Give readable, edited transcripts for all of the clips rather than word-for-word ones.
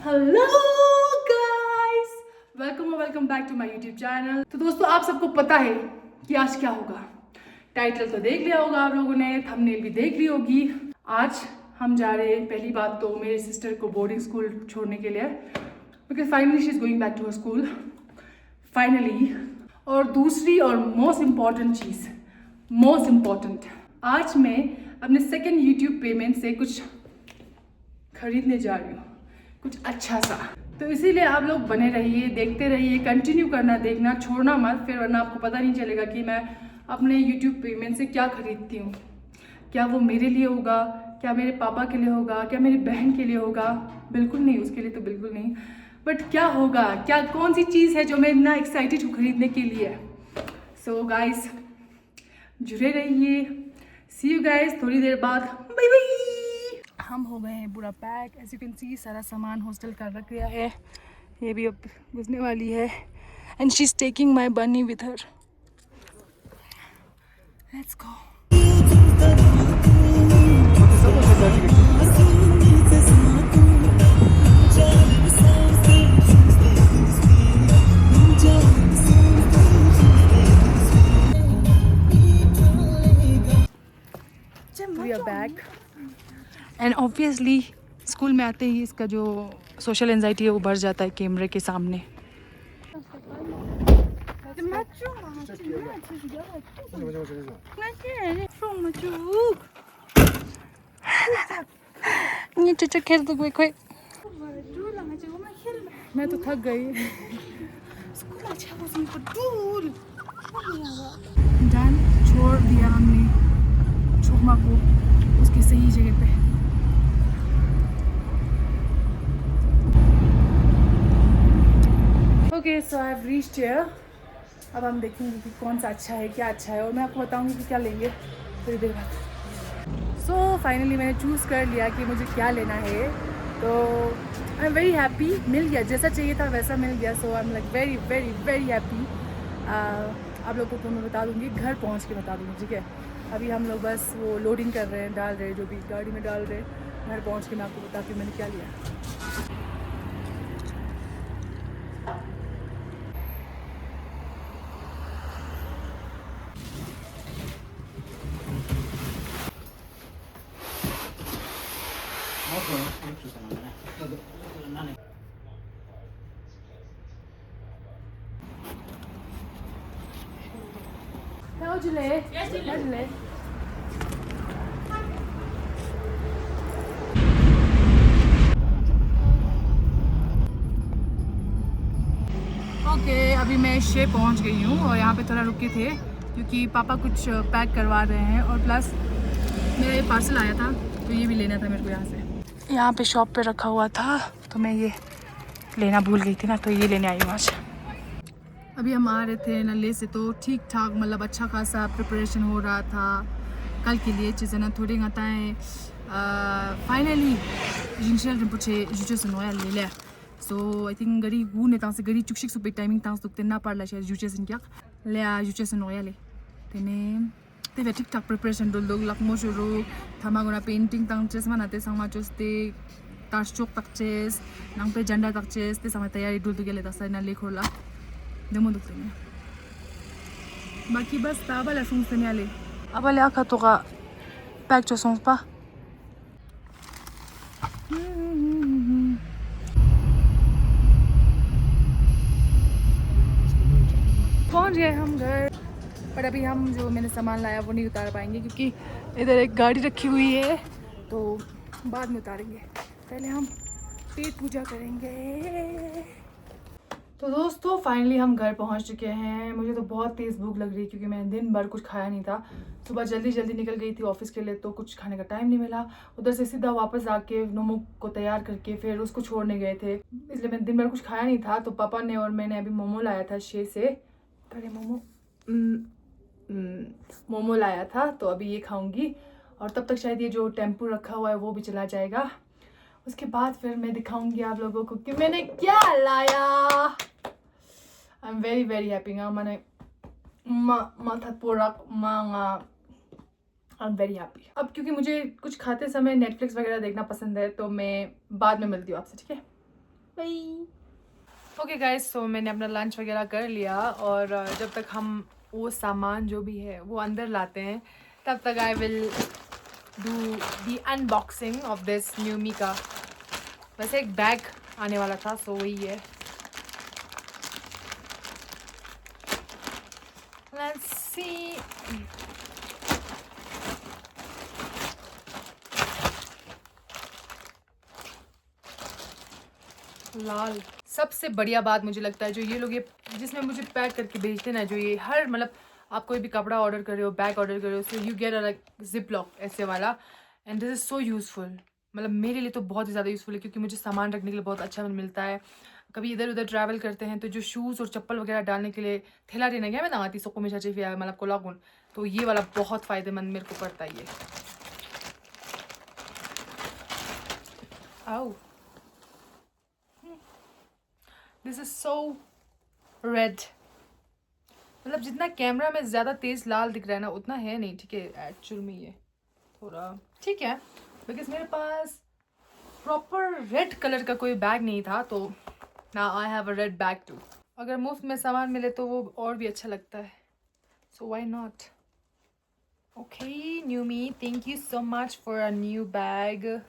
Hello guys, welcome back to my YouTube channel. तो दोस्तों, आप सबको पता है कि आज क्या होगा। टाइटल तो देख लिया होगा आप लोगों ने, थंबनेल भी देख ली होगी। आज हम जा रहे हैं, पहली बात तो मेरे सिस्टर को बोर्डिंग स्कूल छोड़ने के लिए, because finally she is going back to her school finally. और दूसरी और मोस्ट इम्पॉर्टेंट, आज मैं अपने सेकेंड यूट्यूब पेमेंट से कुछ खरीदने जा रही हूँ, कुछ अच्छा सा। तो इसीलिए आप लोग बने रहिए, देखते रहिए, कंटिन्यू करना, देखना, छोड़ना मत, फिर वरना आपको पता नहीं चलेगा कि मैं अपने यूट्यूब पेमेंट से क्या खरीदती हूँ। क्या वो मेरे लिए होगा, क्या मेरे पापा के लिए होगा, क्या मेरी बहन के लिए होगा? बिल्कुल नहीं, उसके लिए तो बिल्कुल नहीं। बट क्या होगा, क्या कौन सी चीज़ है जो मैं इतना एक्साइटेड हूँ खरीदने के लिए। सो गाइस, जुड़े रहिए। सी यू गाइस थोड़ी देर बाद। Bye bye. हम हो गए हैं पूरा pack. As you can see, सारा सामान हॉस्टल का रख गया है। ये भी अब घुसने वाली है। And she is taking my bunny with her. Let's go. We are back. And obviously school में आते ही इसका जो सोशल एंजाइटी है वो बढ़ जाता है कैमरे के सामने। मैं तो थक गई। जान छोड़ दिया हमने छोमा को उसकी सही जगह पे। Okay, so I have reached here. अब हम देखेंगे कि कौन सा अच्छा है, क्या अच्छा है, और मैं आपको बताऊंगी कि क्या लेंगे थोड़ी देर बाद। सो फाइनली मैंने चूज़ कर लिया कि मुझे क्या लेना है। तो आई एम वेरी हैप्पी, मिल गया, जैसा चाहिए था वैसा मिल गया। So I am like very very very happy. आप लोगों को मैं बता दूँगी, घर पहुँच के बता दूँगी, ठीक है। अभी हम लोग बस वो लोडिंग कर रहे हैं, डाल रहे हैं, जो भी गाड़ी में डाल रहे हैं। घर पहुँच के मैं आपको बताती हूँ मैंने क्या लिया। Hello, Julie. Yes, Julie. Okay, अभी मैं शे पहुंच गई हूँ और यहाँ पे थोड़ा रुके थे क्योंकि पापा कुछ पैक करवा रहे हैं, और प्लस मेरा ये पार्सल आया था तो ये भी लेना था मेरे को। यहाँ पे शॉप पे रखा हुआ था तो मैं ये लेना भूल गई थी ना, तो ये लेने आई हूँ आज। अभी हम आ रहे थे नल्ले से, तो ठीक ठाक, मतलब अच्छा खासा प्रिपरेशन हो रहा था कल के लिए। चीज़ें ना थोड़ी आता है फाइनली जिनशल रिम्पुचे जुचे सनोया ले ले। सो आई थिंक गरी गु ने तांसे गरी चुकशिक सुपे टाइमिंग तांस तुकते ना पारला शे जुचे सन क्या ले जुचे सनोया ले तेने ते ठीक ठाक प्रिपरेशन डोल दोग लक मोशुरु थमागुना पेंटिंग तांचेस मनाते संगमा चोस्ते ताशचोक तकचेस नंग पे झंडा तकचेस ते समय तैयारी डोल दुगे ले तासा ना लेखोला दमो दुकते ने बाकी बस ताबला सुंगते ने आले abale aka toka पैक जो सोंस पा। पहुंच गए हम घर, पर अभी हम जो मैंने सामान लाया वो नहीं उतार पाएंगे क्योंकि इधर एक गाड़ी रखी हुई है, तो बाद में उतारेंगे। पहले हम पेट पूजा करेंगे। तो दोस्तों फाइनली हम घर पहुंच चुके हैं। मुझे तो बहुत तेज़ भूख लग रही है क्योंकि मैंने दिन भर कुछ खाया नहीं था। सुबह जल्दी निकल गई थी ऑफिस के लिए, तो कुछ खाने का टाइम नहीं मिला। उधर से सीधा वापस आके नोमो को तैयार करके फिर उसको छोड़ने गए थे, इसलिए मैंने दिन भर कुछ खाया नहीं था। तो पापा ने और मैंने अभी मोमो लाया था शे से, अरे मोमो लाया था, तो अभी ये खाऊंगी और तब तक शायद ये जो टेम्पू रखा हुआ है वो भी चला जाएगा। उसके बाद फिर मैं दिखाऊंगी आप लोगों को कि मैंने क्या लाया। आई am very very happy nga मैंने mathapurak mga I am very happy. अब क्योंकि मुझे कुछ खाते समय नेटफ्लिक्स वगैरह देखना पसंद है, तो मैं बाद में मिलती हूँ आपसे, ठीक है। ओके गाइस, सो मैंने अपना लंच वगैरह कर लिया और जब तक हम वो सामान जो भी है वो अंदर लाते हैं तब तक I will do the unboxing of this न्यूमी का। वैसे एक बैग आने वाला था, सो वही है। Let's see. लाल सबसे बढ़िया बात मुझे लगता है जो ये लोग ये जिसमें मुझे पैक करके भेजते ना, जो ये हर मतलब आप कोई भी कपड़ा ऑर्डर कर रहे हो, बैग ऑर्डर कर रहे हो, so you get a zip lock ऐसे वाला, and this is so useful. मतलब मेरे लिए तो बहुत ही ज़्यादा यूज़फुल है क्योंकि मुझे सामान रखने के लिए बहुत अच्छा मिलता है। कभी इधर उधर ट्रैवल करते हैं तो जो शूज़ और चप्पल वगैरह डालने के लिए थैला रहने गया मैं आती सो को मिशा चाहिए मतलब को लागून, तो ये वाला बहुत फ़ायदेमंद मेरे को पड़ता है ये। आओ, दिस इज सो रेड। मतलब जितना कैमरा में ज़्यादा तेज़ लाल दिख रहा है ना उतना है नहीं, ठीक है। एक्चुअल में ये थोड़ा ठीक है बिकॉज मेरे पास प्रॉपर रेड कलर का कोई बैग नहीं था, तो ना I have a red bag too. अगर मुफ्त में सामान मिले तो वो और भी अच्छा लगता है, सो व्हाई नॉट। ओके न्यूमी, thank you so much for a new bag.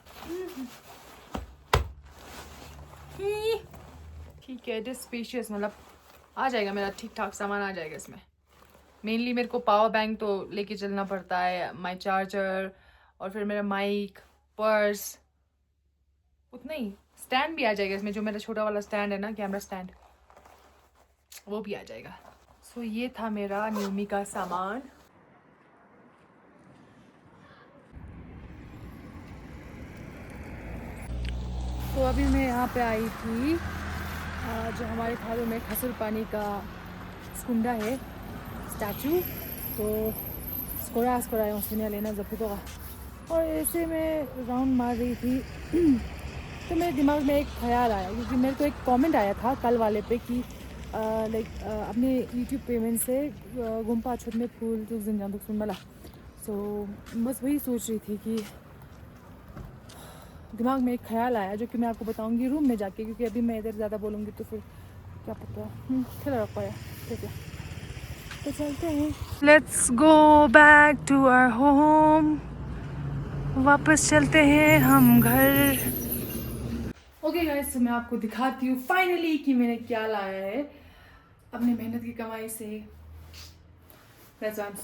ठीक है, इट इज स्पेशियस, मतलब आ जाएगा मेरा ठीक ठाक सामान आ जाएगा इसमें। मेनली मेरे को पावर बैंक तो लेके चलना पड़ता है, माई चार्जर और फिर मेरा माइक, पर्स, उतना ही। स्टैंड भी आ जाएगा इसमें, जो मेरा छोटा वाला स्टैंड है ना, कैमरा स्टैंड, वो भी आ जाएगा। सो ये था मेरा न्यूमी का सामान। तो अभी मैं यहाँ पे आई थी जो हमारे थारू में खसुर पानी का स्कुंडा है स्टैचू, तो स्कोरा स्कोरा उसने लेना जब होगा, और ऐसे मैं राउंड मार रही थी तो मेरे दिमाग में एक ख्याल आया क्योंकि मेरे को एक कमेंट आया था कल वाले पे कि लाइक अपने यूट्यूब पेमेंट से गुम्पा छुट में फूल तो जिंजान तो सुन मला। सो बस वही सोच रही थी कि दिमाग में एक ख्याल आया जो कि मैं आपको बताऊंगी रूम में जाके, क्योंकि अभी मैं इधर ज़्यादा बोलूँगी तो फिर क्या पता खेला रख पाया। ठीक है, तो चलते हैं, let's go back to our home. वापस चलते हैं हम घर। ओके गाइस, तो मैं आपको दिखाती हूँ फाइनली कि मैंने क्या लाया है अपनी मेहनत की कमाई से। That's why I'm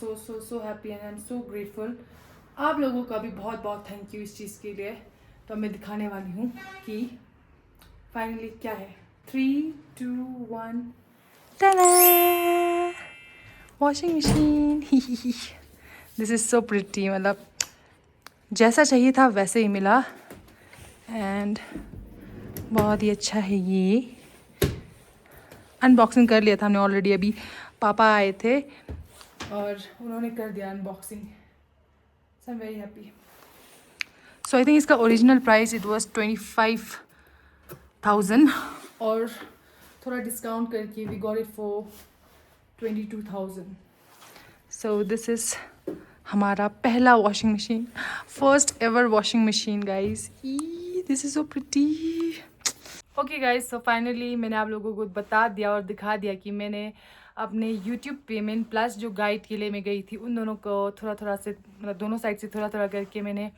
so happy and I'm so grateful। आप लोगों का भी बहुत बहुत थैंक यू इस चीज़ के लिए। तो मैं दिखाने वाली हूँ कि फाइनली क्या है। 3, 2, 1 tada! Washing machine. This is so pretty, मतलब जैसा चाहिए था वैसे ही मिला एंड बहुत ही अच्छा है। ये अनबॉक्सिंग कर लिया था हमने ऑलरेडी, अभी पापा आए थे और उन्होंने कर दिया unboxing, so I am very happy. So I think इसका ओरिजिनल प्राइस इट वाज 25,000 और थोड़ा डिस्काउंट करके we got it for 22,000। So this is हमारा पहला washing machine, first ever washing machine guys. This is so pretty. Okay guys, so finally मैंने आप लोगों को बता दिया और दिखा दिया कि मैंने अपने यूट्यूब पेमेंट प्लस जो गाइड के लिए मैं गई थी उन दोनों को थोड़ा थोड़ा से, मतलब दोनों साइड से थोड़ा थोड़ा करके मैंने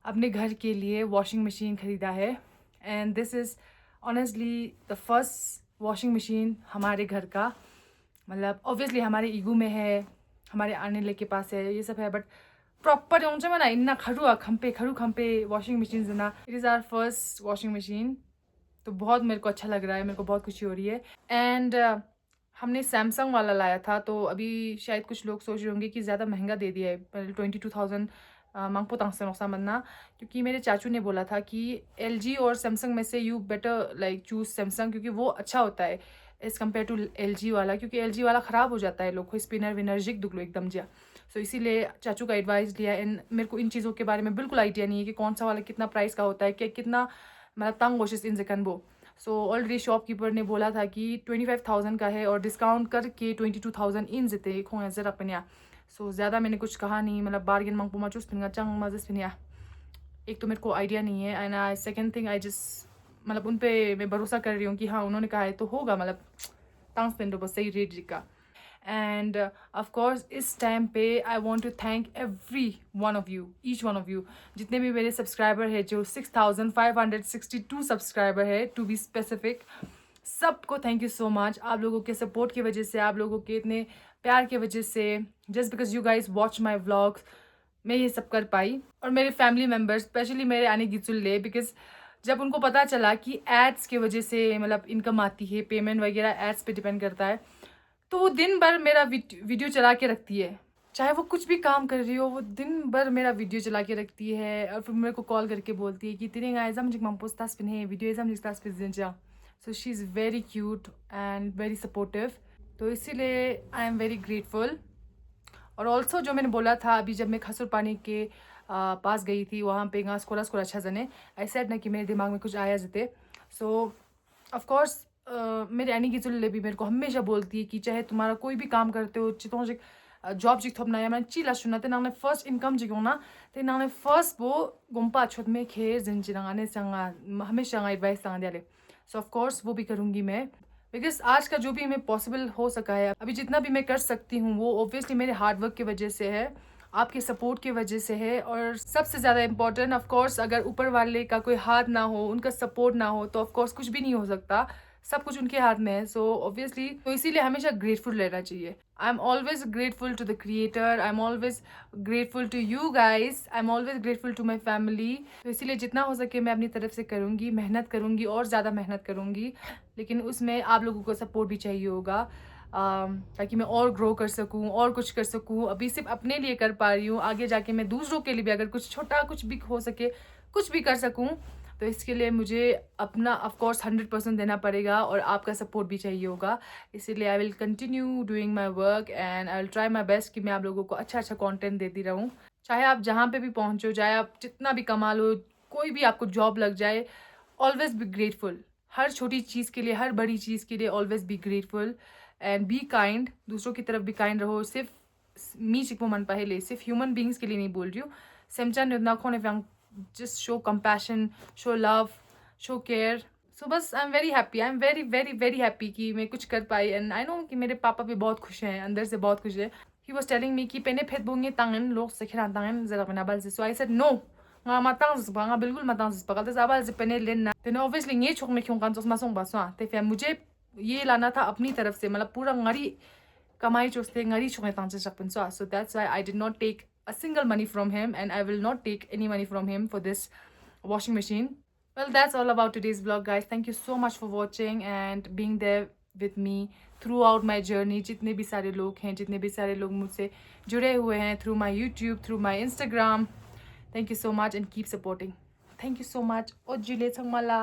अपने घर के लिए वॉशिंग मशीन ख़रीदा है। And this is honestly the first washing machine हमारे घर का। मतलब ऑब्वियसली हमारे ईगू में है, हमारे आने ले के पास है, ये सब है, बट प्रॉपर जो ना इन्ना खरू खम्पे वॉशिंग मशीन देना, it is our first washing machine. तो बहुत मेरे को अच्छा लग रहा है, मेरे को बहुत खुशी हो रही है। एंड हमने सैमसंग वाला लाया था, तो अभी शायद कुछ लोग सोच रहे होंगे कि ज़्यादा महंगा दे दिया है, 22,000 मांगपो तांग से नौसा बनना, क्योंकि मेरे चाचू ने बोला था कि LG और सैमसंग में से you better like choose Samsung, क्योंकि वो अच्छा होता है एज़ कम्पेयर टू LG वाला, क्योंकि LG वाला ख़राब हो जाता है, लोग को स्पिनर विनर्जिक दुख लो एकदम जा। सो इसीलिए चाचू का एडवाइस लिया। एंड मेरे को इन चीज़ों के बारे में बिल्कुल आइडिया नहीं है कि कौन सा वाला कितना प्राइस का होता है, क्या कितना मतलब तंग कोशिश इन सेकंड वो। सो ऑलरेडी शॉपकीपर ने बोला था कि 25,000 का है और डिस्काउंट करके 22,000 इन जेते खोया जरा पनिया। सो ज़्यादा मैंने कुछ कहा नहीं, मतलब बार्गेन मांग पुमा चूस फिंगा चंग मजस फिनिया। एक तो मेरे को आइडिया नहीं है and I second thing I just मतलब उन पे मैं भरोसा कर रही हूँ कि हाँ उन्होंने कहा है तो होगा, मतलब तांग बस सही रेट का। एंड ऑफ कोर्स इस टाइम पे I want to thank every one of you, each one of you, जितने भी मेरे सब्सक्राइबर है, जो 6562 सब्सक्राइबर है टू बी स्पेसिफिक, सबको थैंक यू सो मच। आप लोगों के सपोर्ट की वजह से, आप लोगों के इतने प्यार की वजह से, just because you guys watch my vlogs, मैं ये सब कर पाई। और मेरे फैमिली मेम्बर्स, स्पेशली मेरे आने गिचुल्ले, बिकॉज जब उनको पता चला कि एड्स की वजह से मतलब इनकम आती है, पेमेंट वगैरह एड्स पे डिपेंड करता है, तो वो दिन भर मेरा वीडियो चला के रखती है। चाहे वो कुछ भी काम कर रही हो, वो दिन भर मेरा वीडियो चला के रखती है और फिर मेरे को कॉल करके बोलती है कि तेरे गाइजा मुझे मामपोस तास पिन है वीडियो एजा मुझे तास पिन जा। So she is very cute and very supportive, तो इसीलिए आई एम वेरी ग्रेटफुल। और ऑल्सो जो मैंने बोला था अभी जब मैं खसुर पानी के पास गई थी, वहाँ पे गाँव स्कोला स्कोला अच्छा जने ऐसा ना कि मेरे दिमाग में कुछ आया जते। सो ऑफकोर्स मेरे एनी गिजुल्ले भी मेरे को हमेशा बोलती है कि चाहे तुम्हारा कोई भी काम करते हो, चितों से जॉब जिक थोपना या मैं चीला सुना ते नांगने फर्स्ट इनकम जिको ना ते नांगने फर्स्ट वो गुम्पा छुट में खेर जिनची नांगने संगा हमेशा एडवाइस संगा दियाले। सो ऑफकोर्स वो भी करूँगी मैं, बिकॉज आज का जो भी मैं पॉसिबल हो सका है, अभी जितना भी मैं कर सकती हूँ वो ऑब्वियसली मेरे हार्डवर्क की वजह से है, आपके सपोर्ट की वजह से है। और सबसे ज़्यादा इम्पॉर्टेंट ऑफकोर्स अगर ऊपर वाले का कोई हाथ ना हो, उनका सपोर्ट ना हो, तो ऑफकोर्स कुछ भी नहीं हो सकता, सब कुछ उनके हाथ में है। सो ऑब्वियसली तो इसीलिए हमेशा ग्रेटफुल रहना चाहिए। I am always grateful to the creator, I am always grateful to you guys, I am always grateful to my family. तो इसीलिए जितना हो सके मैं अपनी तरफ से करूँगी, मेहनत करूँगी और ज़्यादा मेहनत करूँगी, लेकिन उसमें आप लोगों को सपोर्ट भी चाहिए होगा ताकि मैं और ग्रो कर सकूं और कुछ कर सकूं। अभी सिर्फ अपने लिए कर पा रही हूँ, आगे जाके मैं दूसरों के लिए भी अगर कुछ छोटा कुछ भी हो सके कुछ भी कर सकूं, तो इसके लिए मुझे अपना ऑफकोर्स 100% देना पड़ेगा और आपका सपोर्ट भी चाहिए होगा। इसीलिए I will continue doing my work and I will try my best कि मैं आप लोगों को अच्छा अच्छा कॉन्टेंट देती रहूँ। चाहे आप जहाँ पे भी पहुँचो, चाहे आप जितना भी कमा लो, कोई भी आपको जॉब लग जाए, ऑलवेज बी ग्रेटफुल। हर छोटी चीज़ के लिए, हर बड़ी चीज़ के लिए always be grateful and be kind. दूसरों की तरफ भी काइंड रहो। सिर्फ मी चिको मन पहले सिर्फ ह्यूमन बींग्स के लिए नहीं बोल रही हूँ। सेमचान just show compassion, show love, show care. So बस I am very happy, I am very very very happy कि मैं कुछ कर पाई। एंड आई नो कि मेरे पापा भी बहुत खुश हैं, अंदर से बहुत खुश है। ही वॉज टेलिंग मी कि पेने फेट बोंगे तांगन लोग से खिला तांगन जरा बना बल से। So I said no, nga matang zba nga बिल्कुल matang zba का ज़ाबाल से पने लेना तेने ऑब्वियसली ये छोक में क्यों कान तो मासूम बसवा ते फिर मुझे ये लाना था अपनी तरफ से, मतलब पूरा ngari कमाई चोस्ते ngari छोके तांग से सकपन। So that's why I did not take a single money from him and I will not take any money from him for this washing machine. Well, that's all about today's vlog guys. Thank you so much for watching and being there with me throughout my journey. जितने भी सारे लोग हैं, जितने भी सारे लोग मुझसे जुड़े हुए हैं through my YouTube, through my Instagram, thank you so much and keep supporting. Thank you so much. Ojile Changmala.